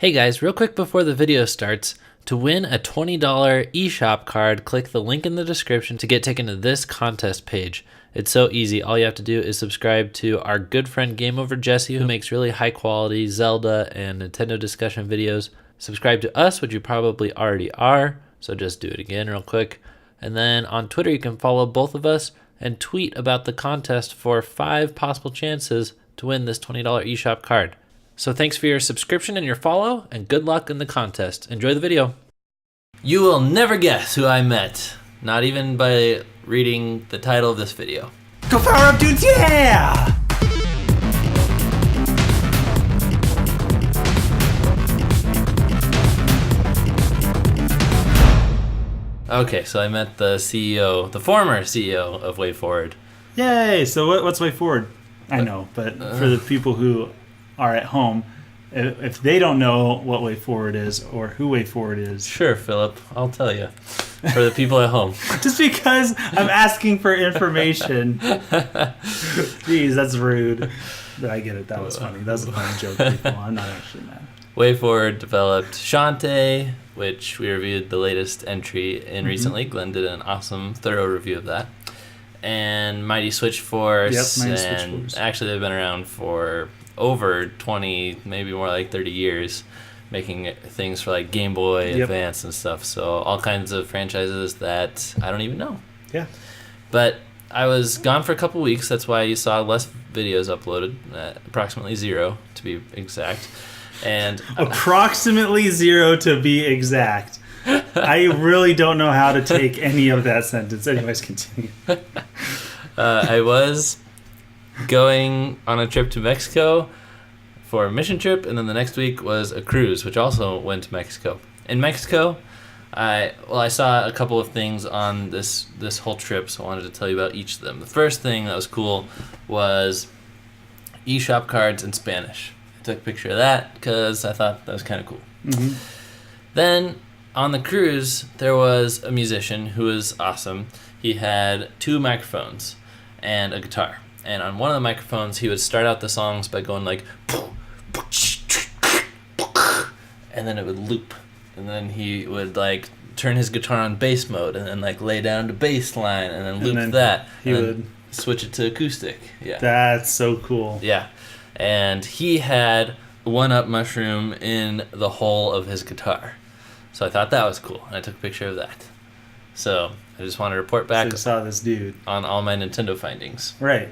Hey guys, real quick before the video starts, to win a $20 eShop card, click the link in the description to get taken to this contest page. It's so easy. All you have to do is subscribe to our good friend Game Over Jesse, who makes really high quality Zelda and Nintendo discussion videos. Subscribe to us, which you probably already are, so just do it again real quick. And then on Twitter, you can follow both of us and tweet about the contest for 5 possible chances to win this $20 eShop card. So thanks for your subscription and your follow, and good luck in the contest. Enjoy the video. You will never guess who I met, not even by reading the title of this video. Go power up, dudes, yeah! Okay, so I met the former CEO of WayForward. Yay! So what's WayForward? I know, but for the people who are at home, if they don't know what WayForward is or who WayForward is. Sure, Philip, I'll tell you. For the people at home. Just because I'm asking for information. Jeez, that's rude. But I get it. That was funny. That was a funny joke, people. I'm not actually mad. WayForward developed Shantae, which we reviewed the latest entry in recently. Glenn did an awesome, thorough review of that. And Mighty Switch Force. Yep, Mighty Switch Force. Actually, they've been around for over 20, maybe more like 30 years, making things for like Game Boy Advance and stuff. So all kinds of franchises that I don't even know. Yeah. But I was gone for a couple weeks. That's why you saw less videos uploaded, approximately 0 to be exact. And approximately 0 to be exact. I really don't know how to take any of that sentence. Anyways, continue. I was going on a trip to Mexico for a mission trip, and then the next week was a cruise, which also went to Mexico. In Mexico, I saw a couple of things on this whole trip, so I wanted to tell you about each of them. The first thing that was cool was eShop cards in Spanish. I took a picture of that because I thought that was kind of cool. Mm-hmm. Then on the cruise, there was a musician who was awesome. He had 2 microphones and a guitar. And on one of the microphones, he would start out the songs by going like, and then it would loop. And then he would like turn his guitar on bass mode and then like lay down to bass line and then loop that. He would switch it to acoustic. Yeah. That's so cool. Yeah. And he had 1-up mushroom in the hole of his guitar. So I thought that was cool. And I took a picture of that. So I just wanted to report back. So you saw this dude on all my Nintendo findings. Right.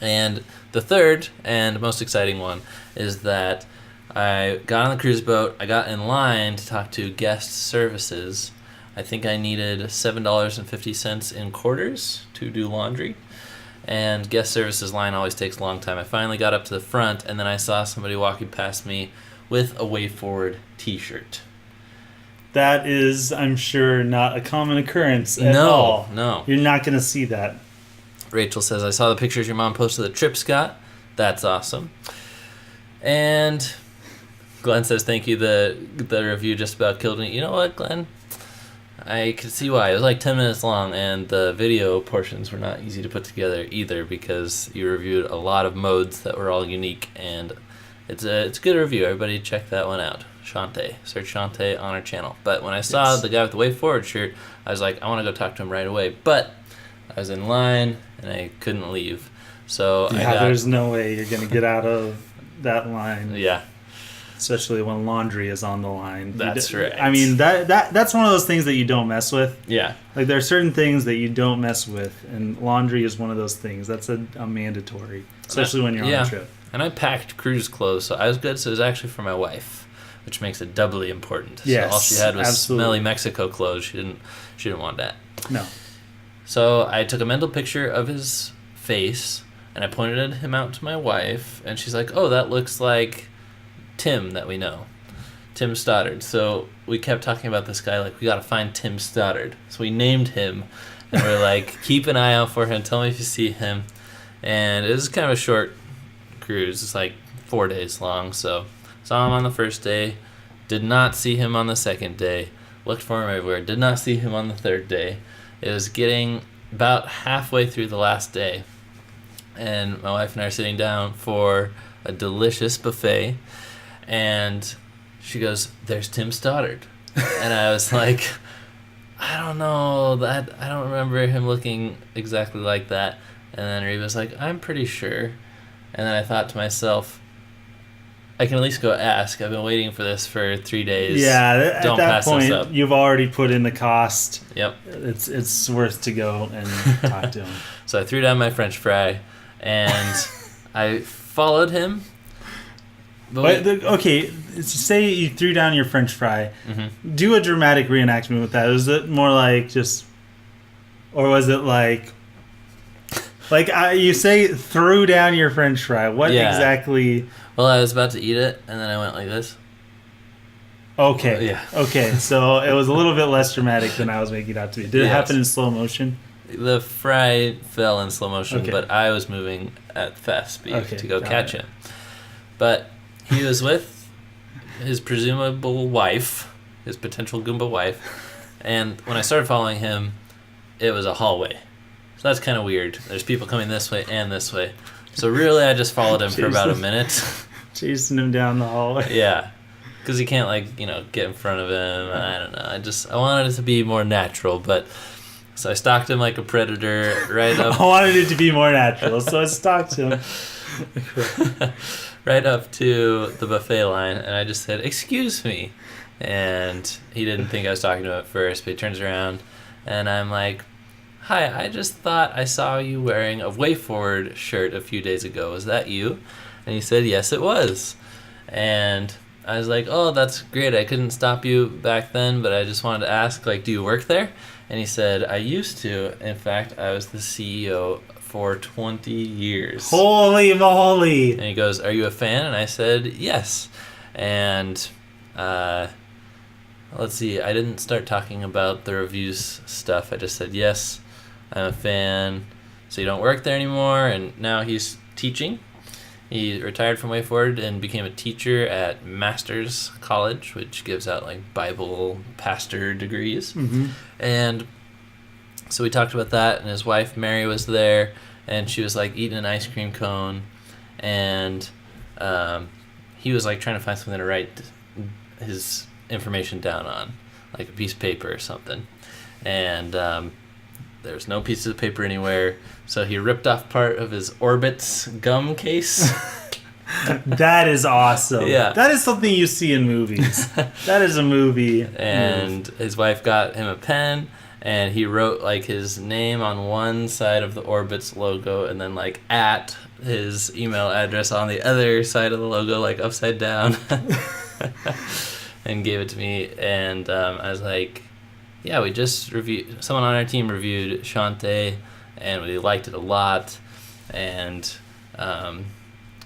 And the third and most exciting one is that I got on the cruise boat. I got in line to talk to guest services. I think I needed $7.50 in quarters to do laundry. And guest services line always takes a long time. I finally got up to the front, and then I saw somebody walking past me with a WayForward t-shirt. That is, I'm sure, not a common occurrence at all. No. You're not going to see that. Rachel says, I saw the pictures your mom posted of the trip, Scott. That's awesome. And Glenn says, thank you. The review just about killed me. You know what, Glenn? I could see why. It was like 10 minutes long, and the video portions were not easy to put together either because you reviewed a lot of modes that were all unique, and it's a good review. Everybody check that one out. Shantae. Search Shantae on our channel. But when I saw the guy with the WayForward shirt, I was like, I want to go talk to him right away. But I was in line, and I couldn't leave. So there's no way you're going to get out of that line. Yeah. Especially when laundry is on the line. That's right. I mean, that's one of those things that you don't mess with. Yeah. Like, there are certain things that you don't mess with, and laundry is one of those things. That's a mandatory, especially when you're on a trip. And I packed cruise clothes, so I was good. So it was actually for my wife, which makes it doubly important. Yes, so all she had was absolutely. Smelly Mexico clothes. She didn't want that. No. So I took a mental picture of his face, and I pointed him out to my wife, and she's like, oh, that looks like Tim that we know. Tim Stoddard. So we kept talking about this guy, like, we got to find Tim Stoddard. So we named him, and we're like, keep an eye out for him. Tell me if you see him. And it was kind of a short cruise. It's like 4 days long. So saw him on the first day. Did not see him on the second day. Looked for him everywhere. Did not see him on the third day. It was getting about halfway through the last day, and my wife and I are sitting down for a delicious buffet, and she goes, "There's Tim Stoddard," and I was like, I don't know that I don't remember him looking exactly like that. And then Reba was like, "I'm pretty sure," and then I thought to myself, I can at least go ask. I've been waiting for this for 3 days. Yeah, Don't at that pass this point, up. you've already put in the cost. Yep. It's worth to go and talk to him. So I threw down my French fry, and I followed him. Okay, say you threw down your French fry. Mm-hmm. Do a dramatic reenactment with that. Was it more like just, or was it like you say threw down your French fry? What exactly? Well, I was about to eat it, and then I went like this. Okay. Yeah. Okay, so it was a little bit less dramatic than I was making it out to be. Did it happen in slow motion? The fry fell in slow motion, Okay. but I was moving at fast speed to go catch it. him. But he was with his presumable wife, his potential Goomba wife, and when I started following him, it was a hallway. So that's kind of weird. There's people coming this way and this way. So really, I just followed him for about a minute. Chasing him down the hallway. Yeah. Because you can't, get in front of him. I don't know. I wanted it to be more natural, but... So I stalked him like a predator right up... I wanted it to be more natural, so I stalked him. right up to the buffet line, and I just said, "Excuse me." And he didn't think I was talking to him at first, but he turns around, and I'm like, "Hi, I just thought I saw you wearing a WayForward shirt a few days ago. Was that you?" And he said, "Yes, it was." And I was like, "Oh, that's great. I couldn't stop you back then, but I just wanted to ask, do you work there?" And he said, "I used to. In fact, I was the CEO for 20 years. Holy moly. And he goes, "Are you a fan?" And I said, "Yes." And let's see, I didn't start talking about the reviews stuff. I just said, "Yes, I'm a fan." So you don't work there anymore, and now he's teaching. He retired from WayForward and became a teacher at Master's College, which gives out Bible pastor degrees. Mm-hmm. And so we talked about that, and his wife Mary was there, and she was eating an ice cream cone, and he was trying to find something to write his information down on, a piece of paper or something. And there's no pieces of paper anywhere, so he ripped off part of his Orbit's gum case. That is awesome. Yeah. That is something you see in movies. That is a movie. And his wife got him a pen, and he wrote his name on one side of the Orbit's logo, and then at his email address on the other side of the logo, upside down, and gave it to me. And I was like, "Yeah, we just reviewed. Someone on our team reviewed Shantae, and we liked it a lot." And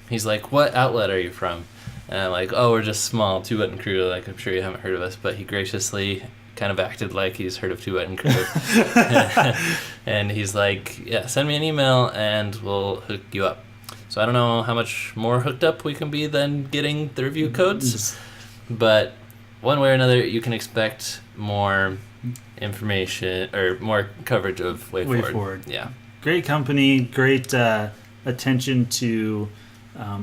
he's like, "What outlet are you from?" And I'm like, "Oh, we're just small, Two Button Crew. I'm sure you haven't heard of us." But he graciously kind of acted like he's heard of Two Button Crew. And he's like, "Yeah, send me an email and we'll hook you up." So I don't know how much more hooked up we can be than getting the review codes. But one way or another, you can expect more information or more coverage of WayForward. Yeah. Great company, great attention to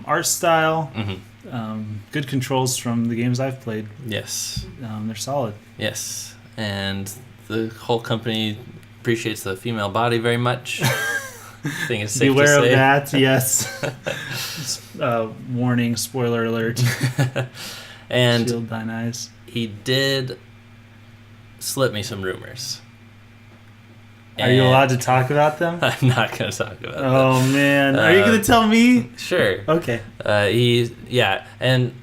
art style. Mm-hmm. Good controls from the games I've played. Yes. They're solid. Yes. And the whole company appreciates the female body very much. I think it's safe Beware to say. of that, yes. Warning, spoiler alert. And Shield thine eyes. he did slip me some rumors. Are you allowed to talk about them? I'm not going to talk about them. Oh, man. Are you going to tell me? Sure. Okay. And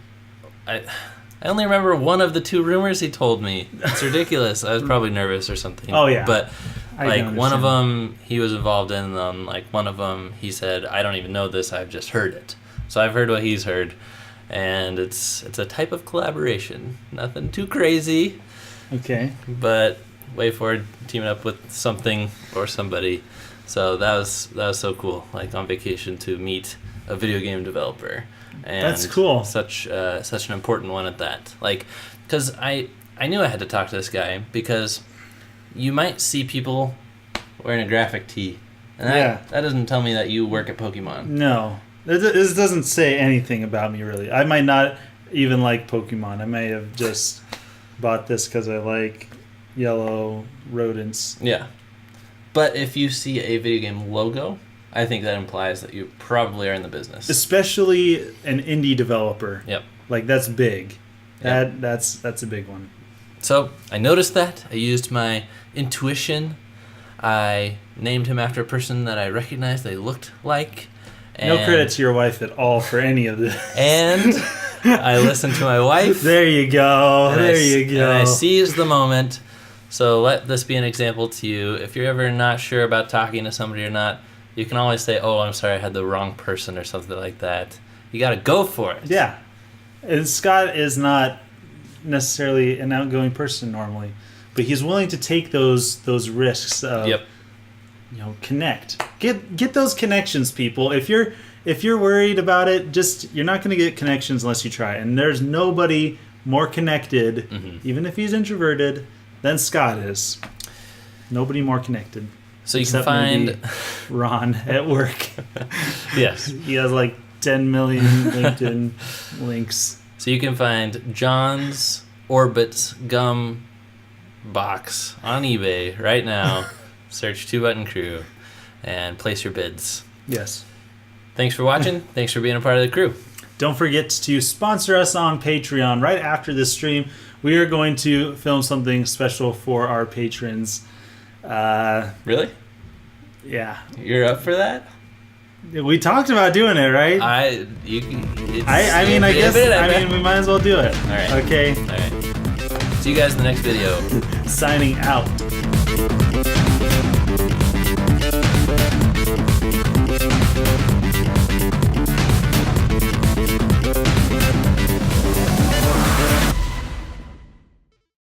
I only remember one of the two rumors he told me. It's ridiculous. I was probably nervous or something. Oh, yeah. But one of understand. them he was involved in, one of them he said, "I don't even know this, I've just heard it." So I've heard what he's heard, and it's a type of collaboration. Nothing too crazy. Okay. But WayForward teaming up with something or somebody. So that was so cool. On vacation to meet a video game developer. And That's cool. Such an important one at that. Because I knew I had to talk to this guy, because you might see people wearing a graphic tee. And that doesn't tell me that you work at Pokemon. No. This doesn't say anything about me, really. I might not even like Pokemon. I may have just bought this because I like yellow rodents. Yeah. But if you see a video game logo, I think that implies that you probably are in the business. Especially an indie developer. Yep. Like, that's big. Yep. That's a big one. So I noticed that. I used my intuition. I named him after a person that I recognized they looked like. No credit to your wife at all for any of this. And I listened to my wife. There you go. And And I seized the moment. So let this be an example to you. If you're ever not sure about talking to somebody or not, you can always say, "Oh, I'm sorry, I had the wrong person," or something like that. You got to go for it. Yeah. And Scott is not necessarily an outgoing person normally, but he's willing to take those risks of, connect. Get those connections, people. If you're worried about it, you're not going to get connections unless you try. And there's nobody more connected, even if he's introverted, than Scott is. Nobody more connected. So you can find Ron at work. Yes. He has like 10 million LinkedIn links. So you can find John's Orbit's gum box on eBay right now. Search 2-Button Crew and place your bids. Yes. Thanks for watching. Thanks for being a part of the crew. Don't forget to sponsor us on Patreon. Right after this stream, we are going to film something special for our patrons. Really? Yeah. You're up for that? We talked about doing it, right? I guess we might as well do it. All right. Okay. All right. See you guys in the next video. Signing out.